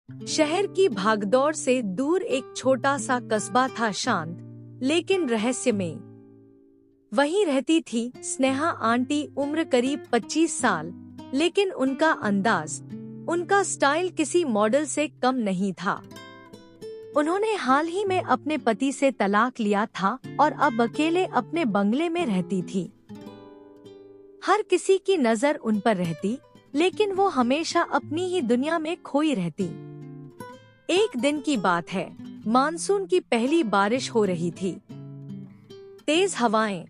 शहर की भागदौड़ से दूर एक छोटा सा कस्बा था, शांत लेकिन रहस्यमय। वहीं रहती थी स्नेहा आंटी, उम्र करीब 25 साल, लेकिन उनका अंदाज, उनका स्टाइल किसी मॉडल से कम नहीं था। उन्होंने हाल ही में अपने पति से तलाक लिया था और अब अकेले अपने बंगले में रहती थी। हर किसी की नजर उन पर रहती, लेकिन वो हमेशा अपनी ही दुनिया में खोई रहती। एक दिन की बात है, मानसून की पहली बारिश हो रही थी। तेज हवाएं,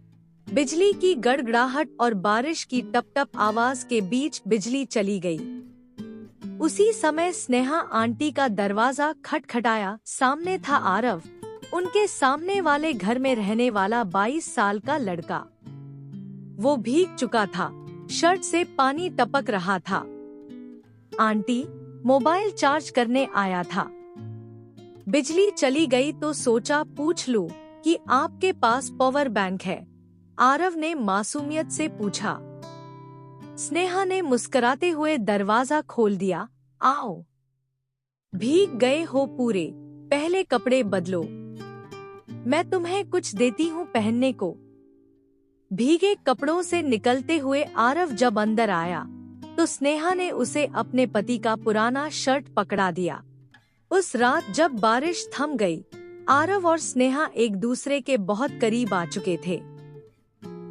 बिजली की गड़गड़ाहट और बारिश की टप-टप आवाज के बीच बिजली चली गई। उसी समय स्नेहा आंटी का दरवाजा खटखटाया। सामने था आरव, उनके सामने वाले घर में रहने वाला 22 साल का लड़का। वो भीग चुका था, शर्ट से पानी टपक रहा था। आंटी, मोबाइल चार्ज करने आया था। बिजली चली गई तो सोचा पूछ लूं कि आपके पास पावर बैंक है? आरव ने मासूमियत से पूछा। स्नेहा ने मुस्कुराते हुए दरवाजा खोल दिया। आओ, भीग गए हो पूरे, पहले कपड़े बदलो, मैं तुम्हें कुछ देती हूँ पहनने को। भीगे कपड़ों से निकलते हुए आरव जब अंदर आया तो स्नेहा ने उसे अपने पति का पुराना शर्ट पकड़ा दिया। उस रात जब बारिश थम गई, आरव और स्नेहा एक दूसरे के बहुत करीब आ चुके थे।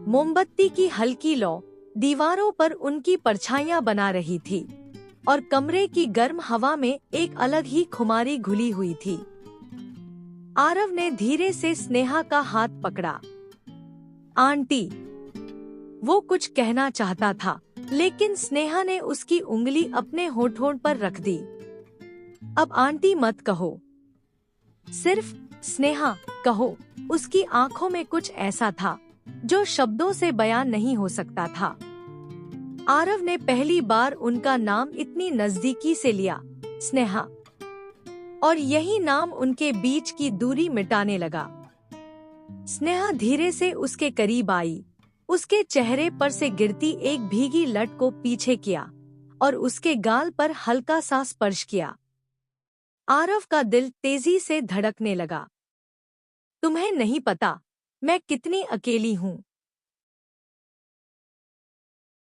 मोमबत्ती की हल्की लौ दीवारों पर उनकी परछाइयां बना रही थी और कमरे की गर्म हवा में एक अलग ही खुमारी घुली हुई थी। आरव ने धीरे से स्नेहा का हाथ पकड़ा। आंटी, वो कुछ कहना चाहता था, लेकिन स्नेहा ने उसकी उंगली अपने होठों पर रख दी। अब आंटी मत कहो, सिर्फ स्नेहा कहो। उसकी आंखों में कुछ ऐसा था जो शब्दों से बयान नहीं हो सकता था। आरव ने पहली बार उनका नाम इतनी नजदीकी से लिया, स्नेहा, और यही नाम उनके बीच की दूरी मिटाने लगा। स्नेहा धीरे से उसके करीब आई, उसके चेहरे पर से गिरती एक भीगी लट को पीछे किया और उसके गाल पर हल्का सा स्पर्श किया। आरव का दिल तेजी से धड़कने लगा। तुम्हें नहीं पता मैं कितनी अकेली हूँ,